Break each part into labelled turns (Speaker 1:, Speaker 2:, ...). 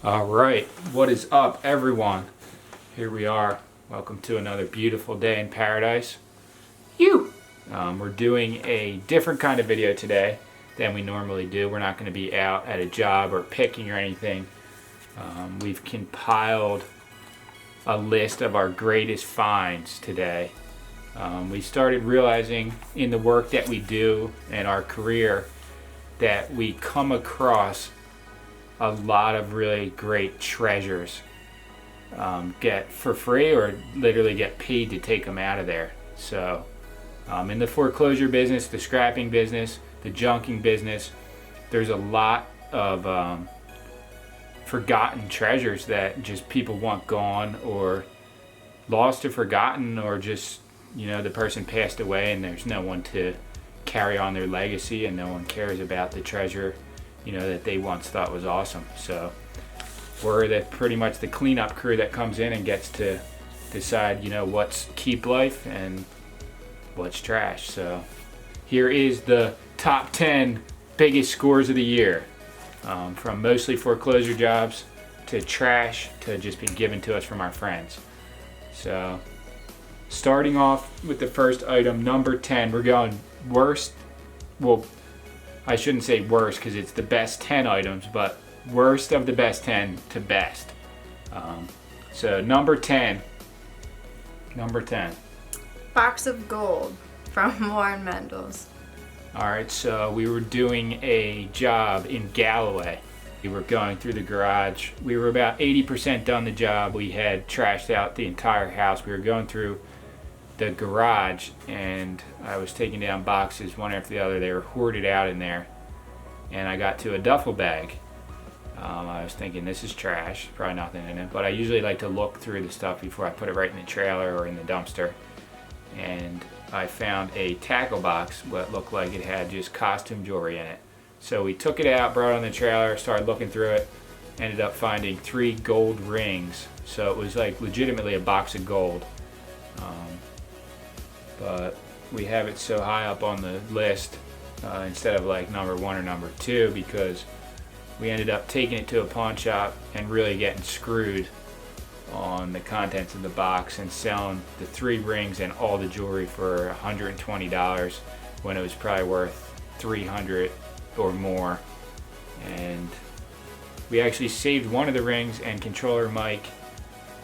Speaker 1: All right, what is up, everyone? Here we are. Welcome to another beautiful day in paradise. We're doing a different kind of video today than we normally do. We're not going to be out at a job or picking or anything. We've compiled a list of our greatest finds today. We started realizing in the work that we do in our career that we come across a lot of really great treasures, get for free or literally get paid to take them out of there. So in the foreclosure business, the scrapping business, the junking business, there's a lot of forgotten treasures that just people want gone or lost or forgotten, or just, you know, the person passed away and there's no one to carry on their legacy and no one cares about the treasure, you know, that they once thought was awesome. So we're pretty much the cleanup crew that comes in and gets to decide, you know, what's keep life and what's trash. So here is the top 10 biggest scores of the year, from mostly foreclosure jobs to trash to just being given to us from our friends. So starting off with the first item, number 10, we're going worst. Well, I shouldn't say worst because it's the best 10 items, but worst of the best 10 to best. So number 10.
Speaker 2: Box of gold from Warren Mendel's.
Speaker 1: Alright, so we were doing a job in Galloway. We were going through the garage. We were about 80% done the job. We had trashed out the entire house. We were going through the garage and I was taking down boxes one after the other. They were hoarded out in there, and I got to a duffel bag. I was thinking, this is trash, probably nothing in it, but I usually like to look through the stuff before I put it right in the trailer or in the dumpster. And I found a tackle box, what looked like it had just costume jewelry in it. So we took it out, brought it on the trailer, started looking through it, ended up finding 3 gold rings. So it was like legitimately a box of gold. But we have it so high up on the list instead of like number 1 or number 2 because we ended up taking it to a pawn shop and really getting screwed on the contents of the box and selling the 3 rings and all the jewelry for $120 when it was probably worth $300 or more. And we actually saved one of the rings, and controller Mike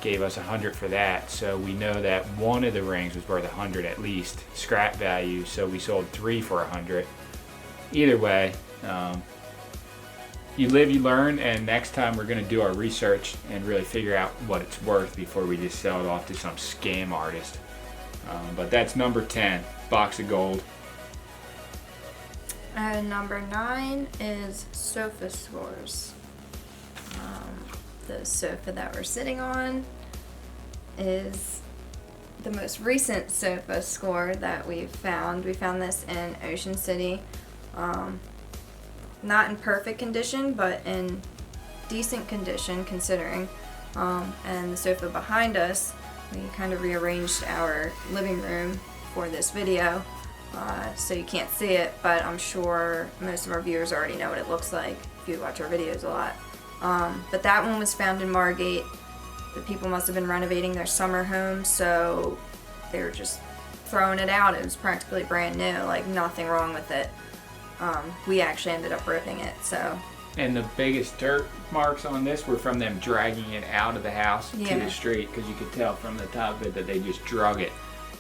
Speaker 1: gave us $100 for that, so we know that one of the rings was worth $100 at least scrap value, so we sold 3 for $100. Either way, you live, you learn, and next time we're going to do our research and really figure out what it's worth before we just sell it off to some scam artist. But that's number 10, box of gold.
Speaker 2: And number 9 is sofa scores. The sofa that we're sitting on is the most recent sofa score that we've found. We found this in Ocean City. Not in perfect condition, but in decent condition considering. And the sofa behind us, we kind of rearranged our living room for this video, so you can't see it, but I'm sure most of our viewers already know what it looks like if you watch our videos a lot. But that one was found in Margate. The people must have been renovating their summer home, so they were just throwing it out. It was practically brand new, like nothing wrong with it. We actually ended up ripping it, so.
Speaker 1: And the biggest dirt marks on this were from them dragging it out of the house to the street, because you could tell from the top of it that they just drug it.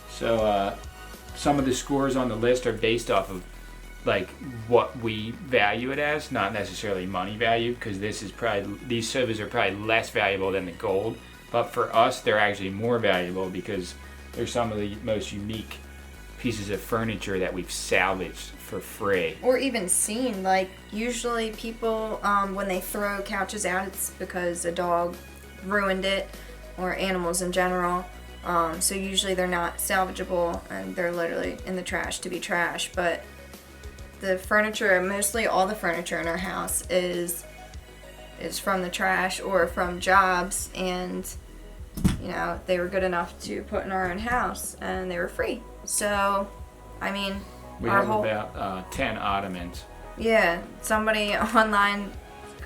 Speaker 1: So some of the scores on the list are based off of like what we value it as, not necessarily money value, because these sofas are probably less valuable than the gold, but for us they're actually more valuable because they're some of the most unique pieces of furniture that we've salvaged for free.
Speaker 2: Or even seen. Like usually people, when they throw couches out, it's because a dog ruined it, or animals in general. So usually they're not salvageable and they're literally in the trash to be trash. But the furniture, mostly all the furniture in our house is from the trash or from jobs, and you know, they were good enough to put in our own house and they were free. So I mean,
Speaker 1: we have about 10 ottomans.
Speaker 2: Yeah, somebody online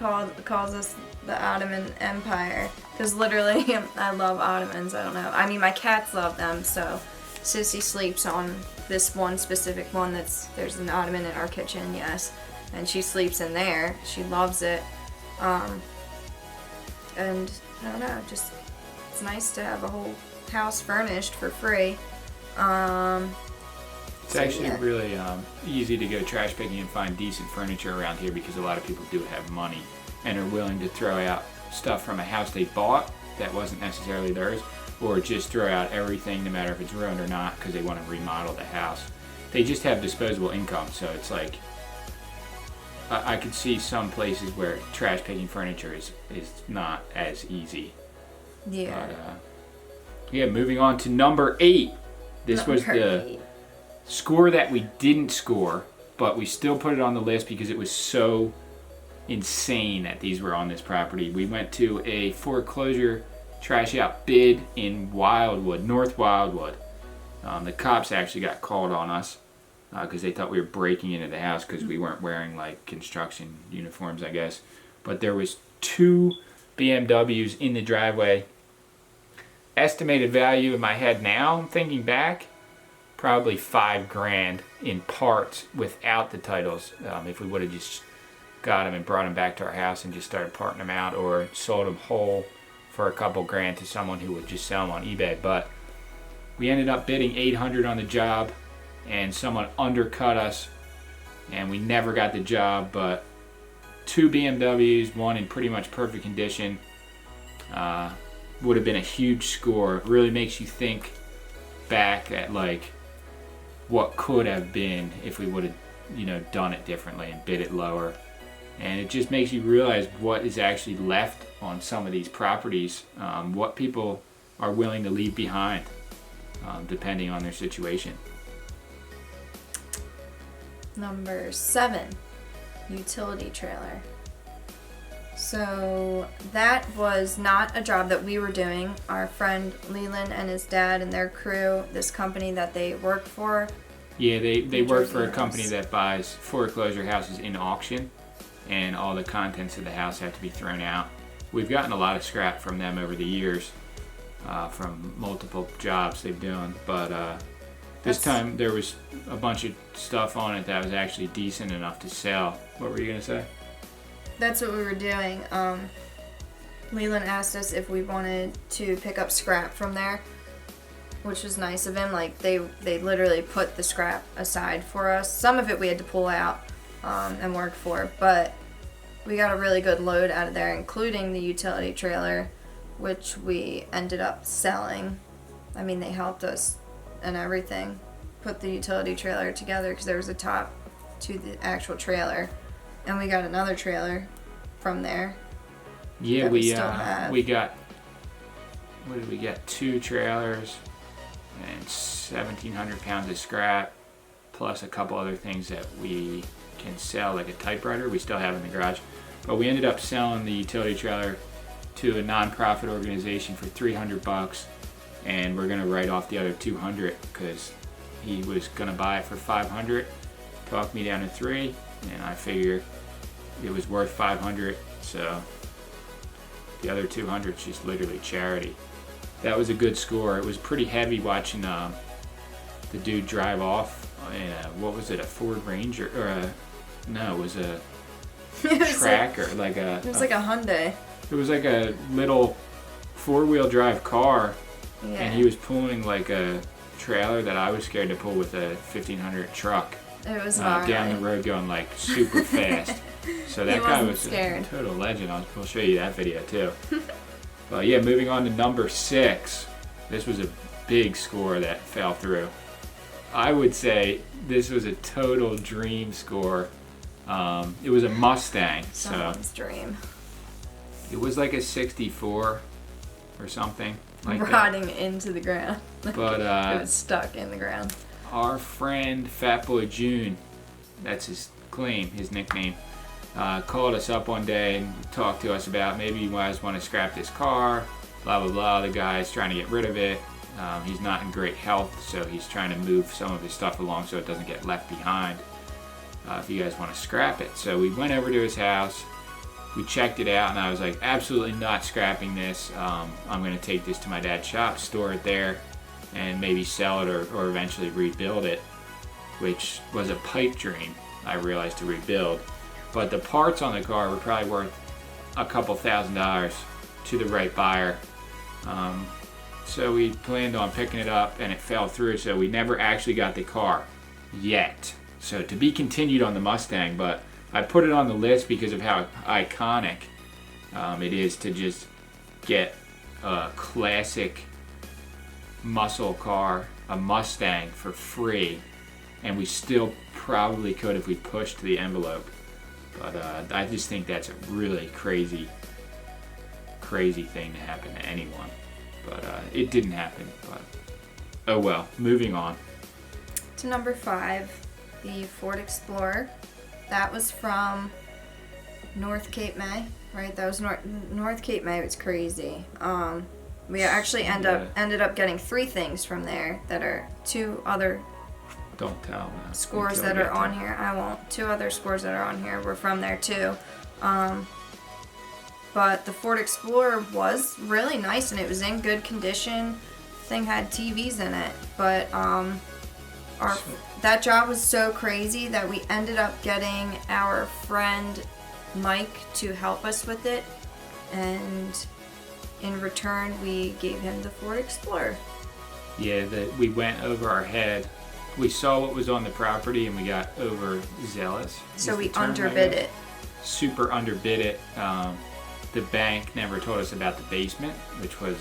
Speaker 2: calls us the Ottoman Empire, because literally I love Ottomans. I don't know. I mean, my cats love them, so Sissy sleeps on this one specific one. There's an Ottoman in our kitchen, yes, and she sleeps in there. She loves it, and I don't know, just it's nice to have a whole house furnished for free.
Speaker 1: It's actually really easy to go trash picking and find decent furniture around here because a lot of people do have money and are willing to throw out stuff from a house they bought that wasn't necessarily theirs, or just throw out everything no matter if it's ruined or not because they want to remodel the house. They just have disposable income, so it's like I could see some places where trash picking furniture is not as easy.
Speaker 2: Yeah.
Speaker 1: But, yeah, moving on to number 8. This was the score that we didn't score, but we still put it on the list because it was so insane that these were on this property. We went to a foreclosure trash out bid in Wildwood, North Wildwood. The cops actually got called on us because they thought we were breaking into the house because we weren't wearing like construction uniforms, I guess. But there was 2 BMW'S in the driveway. Estimated value in my head now, I'm thinking back, probably $5,000 in parts without the titles. If we would have just got them and brought them back to our house and just started parting them out, or sold them whole for a couple grand to someone who would just sell them on eBay. But we ended up bidding $800 on the job, and someone undercut us, and we never got the job. But 2 BMWs, one in pretty much perfect condition, would have been a huge score. It really makes you think back at like what could have been if we would have, done it differently and bid it lower. And it just makes you realize what is actually left on some of these properties, what people are willing to leave behind, depending on their situation.
Speaker 2: Number 7, utility trailer. So that was not a job that we were doing. Our friend Leland and his dad and their crew, this company that they work for.
Speaker 1: Yeah, they work for a company that buys foreclosure houses in auction, and all the contents of the house have to be thrown out. We've gotten a lot of scrap from them over the years, from multiple jobs they've done, but this time there was a bunch of stuff on it that was actually decent enough to sell. What were you going to say?
Speaker 2: That's what we were doing. Leland asked us if we wanted to pick up scrap from there, which was nice of him. Like they literally put the scrap aside for us. Some of it we had to pull out and work for, but we got a really good load out of there, including the utility trailer, which we ended up selling. I mean, they helped us and everything put the utility trailer together because there was a top to the actual trailer. And we got another trailer from there.
Speaker 1: Yeah, we got, what did we get? 2 trailers and 1,700 pounds of scrap, plus a couple other things that we can sell, like a typewriter we still have in the garage. But we ended up selling the utility trailer to a non-profit organization for $300, and we're gonna write off the other $200 because he was gonna buy it for $500, talked me down to $300. And I figured it was worth $500, so the other $200 is just literally charity. That was a good score. It was pretty heavy watching the dude drive off in what was it, a Ford Ranger, or it was a Tracker,
Speaker 2: it was like a Hyundai.
Speaker 1: It was like a little 4-wheel drive car,
Speaker 2: yeah.
Speaker 1: And he was pulling like a trailer that I was scared to pull with a 1500 truck.
Speaker 2: It was
Speaker 1: down the road going like super fast. So that guy was a total legend. We'll show you that video too. But yeah, moving on to number 6. This was a big score that fell through. I would say this was a total dream score. It was a Mustang.
Speaker 2: Someone's dream.
Speaker 1: It was like a 64 or something like
Speaker 2: Rotting into the ground.
Speaker 1: But
Speaker 2: it was stuck in the ground.
Speaker 1: Our friend Fatboy June, that's his claim, his nickname, called us up one day and talked to us about maybe you guys want to scrap this car, blah blah blah. The guy's trying to get rid of it. He's not in great health, so he's trying to move some of his stuff along so it doesn't get left behind. If you guys want to scrap it. So we went over to his house, we checked it out, and I was like, absolutely not scrapping this. I'm going to take this to my dad's shop, store it there, and maybe sell it or eventually rebuild it, which was a pipe dream, I realized, to rebuild. But the parts on the car were probably worth a couple $1,000s to the right buyer. So we planned on picking it up, and it fell through, so we never actually got the car yet. So to be continued on the Mustang, but I put it on the list because of how iconic it is to just get a classic muscle car, a Mustang, for free, and we still probably could if we pushed the envelope. But I just think that's a really crazy thing to happen to anyone. But it didn't happen. But oh well. Moving on
Speaker 2: to number 5, the Ford Explorer. That was from North Cape May, right? That was North Cape May. It's crazy. We actually ended up getting 3 things from there that are 2 other.
Speaker 1: Don't tell me.
Speaker 2: Scores that are on here. I won't. 2 other scores that are on here were from there too. But the Ford Explorer was really nice, and it was in good condition. The thing had TVs in it, but that job was so crazy that we ended up getting our friend Mike to help us with it, and in return we gave him the Ford Explorer. Yeah,
Speaker 1: we went over our head. We saw what was on the property and we got overzealous.
Speaker 2: So we underbid it.
Speaker 1: Super underbid it. The bank never told us about the basement, which was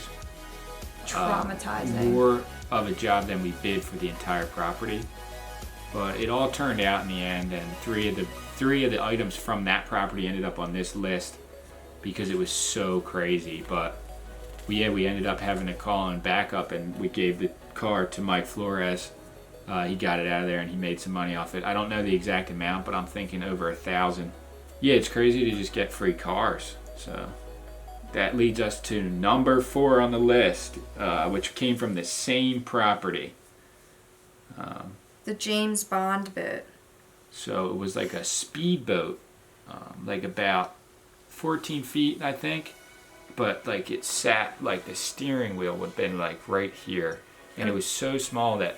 Speaker 2: traumatizing.
Speaker 1: More of a job than we bid for the entire property. But it all turned out in the end, and three of the items from that property ended up on this list because it was so crazy. But we ended up having to call in backup, and we gave the car to Mike Flores. He got it out of there and he made some money off it. I don't know the exact amount, but I'm thinking over $1,000. Yeah, it's crazy to just get free cars. So that leads us to number 4 on the list, which came from the same property.
Speaker 2: The James Bond boat.
Speaker 1: So it was like a speedboat, like about 14 feet, I think. But like it sat, like the steering wheel would have been like right here. And it was so small that,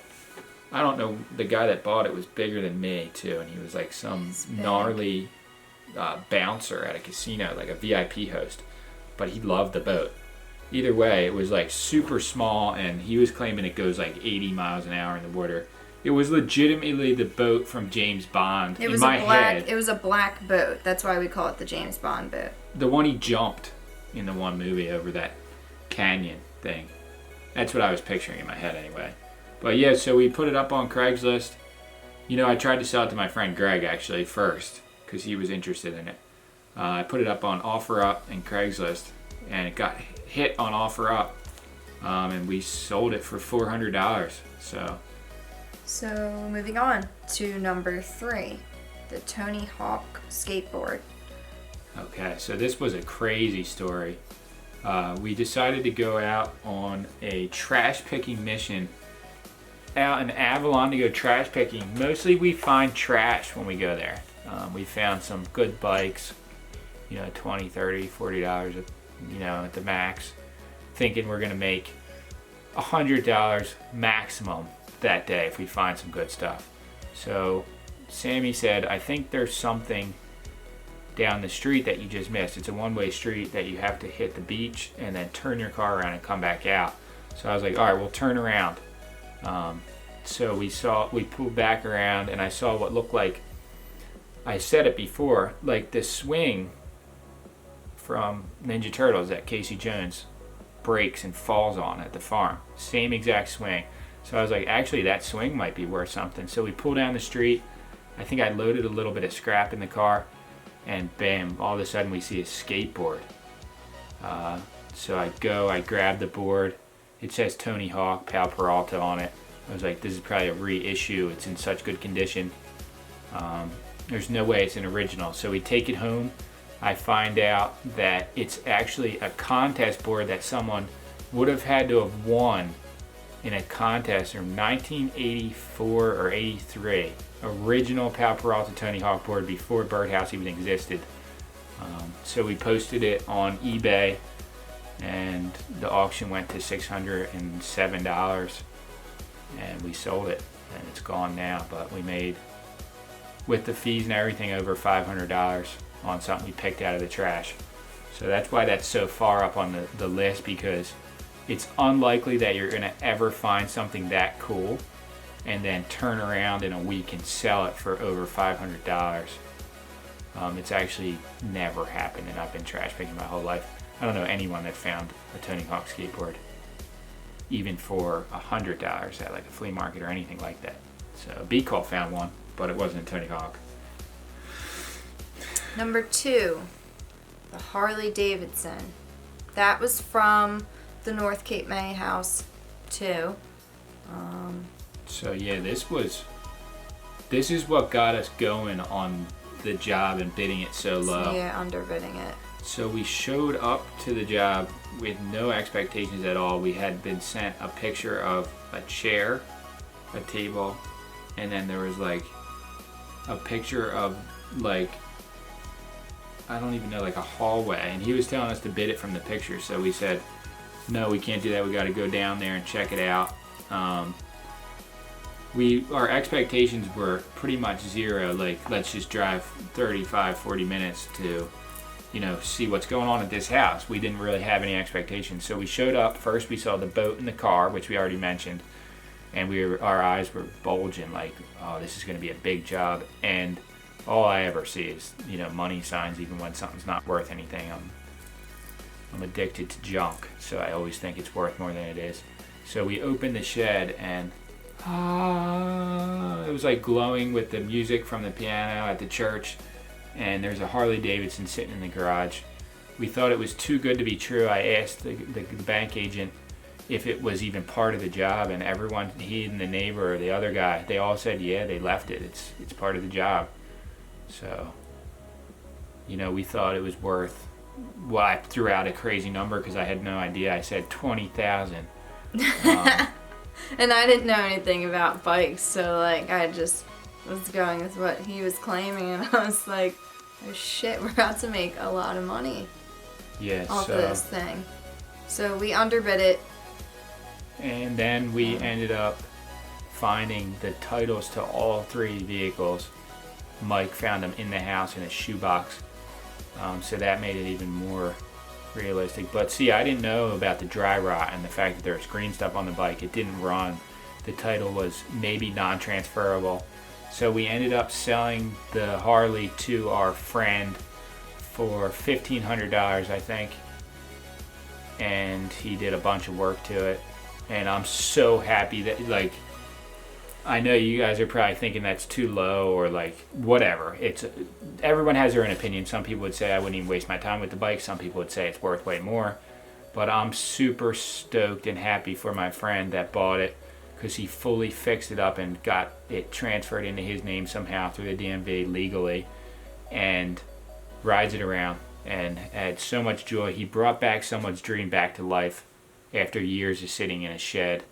Speaker 1: I don't know, the guy that bought it was bigger than me too. And he was like some gnarly bouncer at a casino, like a VIP host. But he loved the boat. Either way, it was like super small, and he was claiming it goes like 80 miles an hour in the water. It was legitimately the boat from James Bond.
Speaker 2: It was a black boat. That's why we call it the James Bond boat.
Speaker 1: The one he jumped in the one movie over that canyon thing. That's what I was picturing in my head anyway. But yeah, so we put it up on Craigslist. You know, I tried to sell it to my friend Greg actually first because he was interested in it. I put it up on OfferUp and Craigslist, and it got hit on OfferUp, and we sold it for $400.
Speaker 2: So moving on to number 3, the Tony Hawk skateboard.
Speaker 1: Okay, so this was a crazy story. We decided to go out on a trash picking mission out in Avalon to go trash picking. Mostly we find trash when we go there. We found some good bikes, you know, $20, $30, $40, you know, at the max, thinking we're gonna make $100 maximum that day if we find some good stuff. So Sammy said, I think there's something down the street that you just missed. It's a one-way street that you have to hit the beach and then turn your car around and come back out. So I was like, all right, we'll turn around. So we pulled back around, and I saw what looked like, I said it before, like the swing from Ninja Turtles that Casey Jones breaks and falls on at the farm. Same exact swing. So I was like, actually that swing might be worth something. So we pull down the street. I think I loaded a little bit of scrap in the car, and bam, all of a sudden we see a skateboard. So I grab the board. It says Tony Hawk, Pal Peralta on it. I was like, this is probably a reissue. It's in such good condition. There's no way it's an original. So we take it home. I find out that it's actually a contest board that someone would have had to have won in a contest from 1984 or 83. Original Pal Peralta Tony Hawk board before Birdhouse even existed. So we posted it on eBay, and the auction went to $607, and we sold it, and it's gone now. But we made, with the fees and everything, over $500 on something we picked out of the trash. So that's why that's so far up on the list, because it's unlikely that you're gonna ever find something that cool and then turn around in a week and sell it for over $500. It's actually never happened, and I've been trash picking my whole life. I don't know anyone that found a Tony Hawk skateboard even for $100 at like a flea market or anything like that. So B Call found one, but it wasn't a Tony Hawk.
Speaker 2: Number 2, the Harley Davidson. That was from the North Cape May house too.
Speaker 1: So yeah, this is what got us going on the job and bidding it so low.
Speaker 2: So yeah, underbidding it.
Speaker 1: So we showed up to the job with no expectations at all. We had been sent a picture of a chair, a table, and then there was like a picture of like, I don't even know, like a hallway, and he was telling us to bid it from the picture. So we said, no, we can't do that. We got to go down there and check it out. Our expectations were pretty much zero. Like, let's just drive 35, 40 minutes to, see what's going on at this house. We didn't really have any expectations. So we showed up. First, we saw the boat and the car, which we already mentioned, and our eyes were bulging like, oh, this is going to be a big job. And all I ever see is, money signs, even when something's not worth anything. I'm addicted to junk, so I always think it's worth more than it is. So we opened the shed, and it was like glowing with the music from the piano at the church, and there's a Harley Davidson sitting in the garage. We thought it was too good to be true. I asked the bank agent if it was even part of the job, and everyone, he and the neighbor or the other guy, they all said, yeah, they left it. It's part of the job. So, we thought it was worth, well, I threw out a crazy number because I had no idea. I said $20,000.
Speaker 2: And I didn't know anything about bikes, so like I just was going with what he was claiming, and I was like, oh shit, we're about to make a lot of money off of this thing. So we underbid it.
Speaker 1: And then we ended up finding the titles to all 3 vehicles. Mike found them in the house in a shoebox, so that made it even more realistic. But see, I didn't know about the dry rot and the fact that there was green stuff on the bike. It didn't run. The title was maybe non-transferable. So we ended up selling the Harley to our friend for $1,500, I think. And he did a bunch of work to it. And I'm so happy that, like, I know you guys are probably thinking that's too low or like whatever. Everyone has their own opinion. Some people would say I wouldn't even waste my time with the bike. Some people would say it's worth way more. But I'm super stoked and happy for my friend that bought it, because he fully fixed it up and got it transferred into his name somehow through the DMV legally, and rides it around and had so much joy. He brought back someone's dream back to life after years of sitting in a shed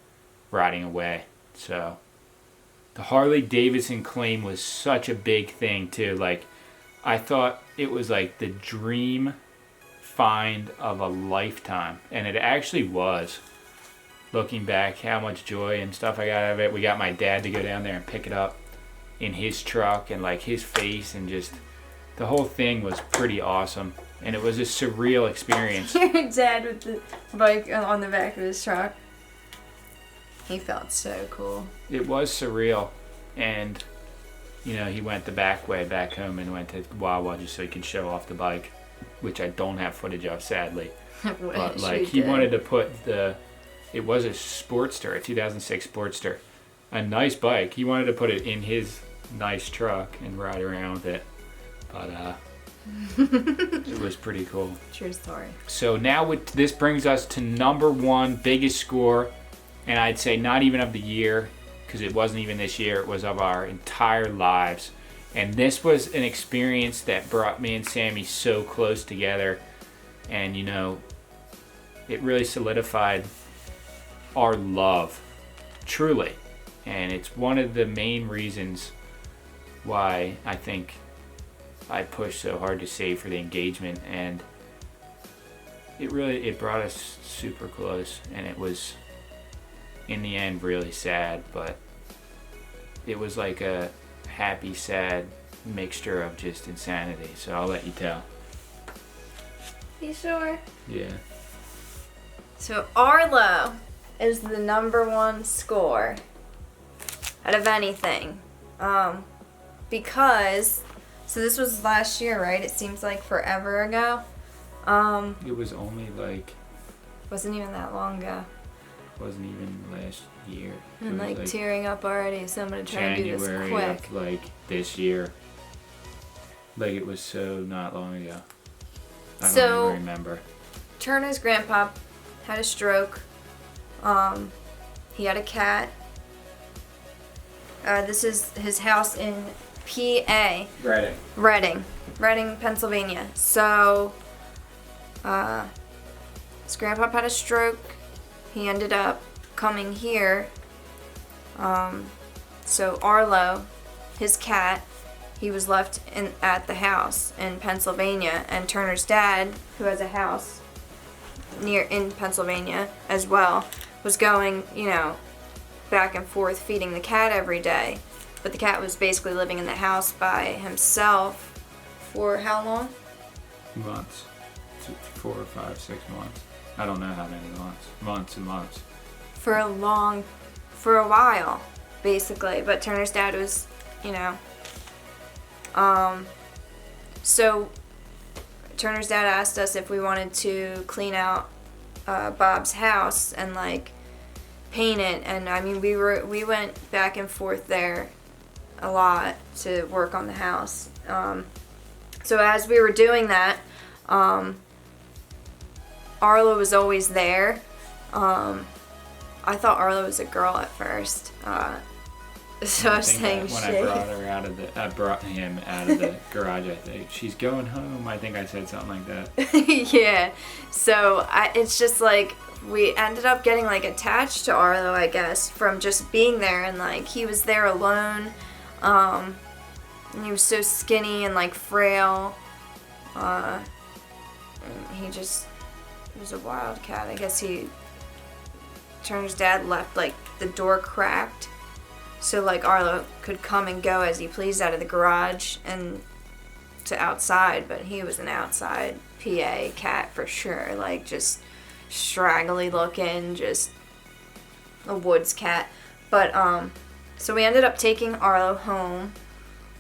Speaker 1: rotting away. So the Harley Davidson claim was such a big thing too. Like, I thought it was like the dream find of a lifetime, and it actually was. Looking back, how much joy and stuff I got out of it. We got my dad to go down there and pick it up in his truck, and like his face, and just the whole thing was pretty awesome. And it was a surreal experience.
Speaker 2: Your dad with the bike on the back of his truck. He felt so cool.
Speaker 1: It was surreal. And, he went the back way back home and went to Wawa just so he could show off the bike, which I don't have footage of, sadly. But like, he wanted to put it was a Sportster, a 2006 Sportster, a nice bike. He wanted to put it in his nice truck and ride around with it. But it was pretty cool.
Speaker 2: True story.
Speaker 1: So now this brings us to number 1 biggest score, and I'd say not even of the year, because it wasn't even this year. It was of our entire lives. And this was an experience that brought me and Sammy so close together, and it really solidified our love, truly. And it's one of the main reasons why I think I pushed so hard to save for the engagement, and it brought us super close, and it was in the end really sad, but it was like a happy sad mixture of just insanity. So I'll let you tell.
Speaker 2: You sure?
Speaker 1: Yeah.
Speaker 2: So ARLO is the #1 score out of anything. Because, so this was last year, right? It seems like forever ago.
Speaker 1: It was only like,
Speaker 2: Wasn't even that long ago.
Speaker 1: wasn't even last year.
Speaker 2: I'm
Speaker 1: It was
Speaker 2: like tearing up already, so I'm gonna try and do this
Speaker 1: January
Speaker 2: quick.
Speaker 1: of like this year. Like it was so not long ago. I don't
Speaker 2: So-
Speaker 1: even remember.
Speaker 2: Turner's grandpa had a stroke. He had a cat. This is his house in PA. Reading, Pennsylvania. So, his grandpa had a stroke. He ended up coming here. So Arlo, his cat, he was left at the house in Pennsylvania, and Turner's dad, who has a house in Pennsylvania as well, was going, back and forth feeding the cat every day. But the cat was basically living in the house by himself for how long?
Speaker 1: Months. 4 or 5, 6 months. I don't know how many months. Months and months.
Speaker 2: For a while, basically. But Turner's dad was, so Turner's dad asked us if we wanted to clean out Bob's house and like paint it, and I mean we went back and forth there a lot to work on the house. So as we were doing that, Arlo was always there. I thought Arlo was a girl at first. So I was saying
Speaker 1: when
Speaker 2: shit.
Speaker 1: I brought him out of the garage, I think she's going home. I think I said something like that.
Speaker 2: Yeah. So it's just like we ended up getting like attached to Arlo, I guess, from just being there, and like he was there alone. And he was so skinny and like frail. And he was a wild cat. I guess Turner's dad left like the door cracked, so like Arlo could come and go as he pleased out of the garage and to outside, but he was an outside PA cat for sure, like just straggly looking, just a woods cat. But so we ended up taking Arlo home.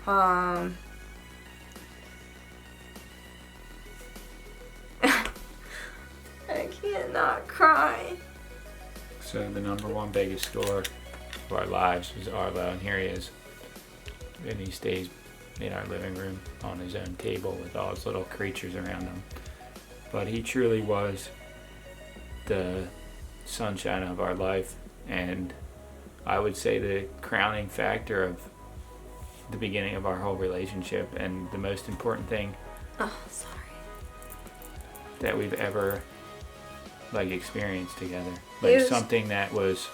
Speaker 2: I can't not cry.
Speaker 1: So the #1 biggest score of our lives was Arlo, and here he is. And he stays in our living room on his own table with all his little creatures around him. But he truly was the sunshine of our life, and I would say the crowning factor of the beginning of our whole relationship, and the most important thing that we've ever like experienced together. Like something that was,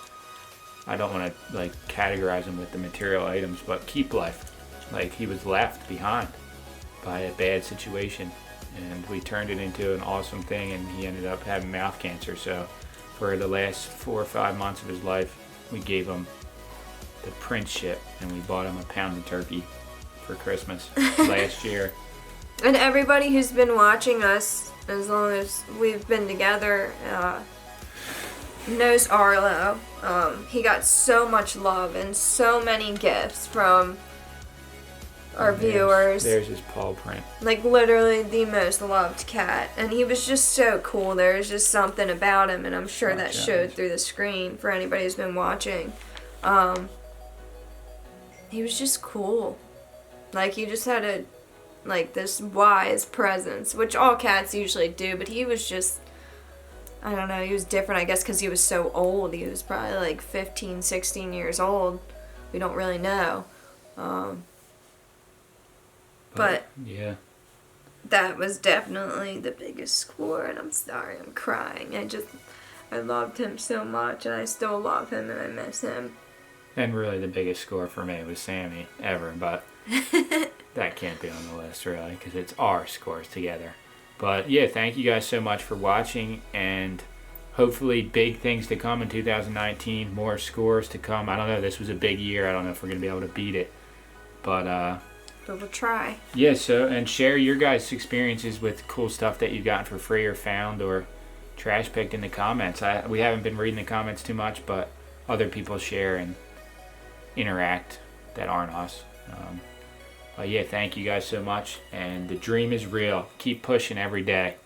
Speaker 1: I don't want to like categorize him with the material items, but KEEPLIFE. Like he was left behind by a bad situation, and we turned it into an awesome thing, and he ended up having mouth cancer. So for the last 4 or 5 months of his life, we gave him the princeship, and we bought him a pound of turkey for Christmas last year.
Speaker 2: And everybody who's been watching us, as long as we've been together, knows Arlo. He got so much love and so many gifts from our viewers.
Speaker 1: There's his paw print.
Speaker 2: Like literally the most loved cat, and he was just so cool. There was just something about him, and I'm sure that showed through the screen for anybody who's been watching. He was just cool. Like he just had this wise presence, which all cats usually do, but he was just, I don't know, he was different, I guess, because he was so old. He was probably like 15, 16 years old. We don't really know. But
Speaker 1: yeah,
Speaker 2: that was definitely the biggest score, and I'm sorry, I'm crying. I loved him so much, and I still love him, and I miss him.
Speaker 1: and really the biggest score for me was Sammy ever, but that can't be on the list really, because it's our scores together. But yeah, thank you guys so much for watching, and hopefully big things to come in 2019, more scores to come. I don't know, this was a big year. I don't know if we're going to be able to beat it. But
Speaker 2: we'll try.
Speaker 1: yeah, so, and share your guys' experiences with cool stuff that you've gotten for free or found or trash picked in the comments. We haven't been reading the comments too much, but other people share and interact that aren't us. But yeah, thank you guys so much, and the dream is real. Keep pushing every day.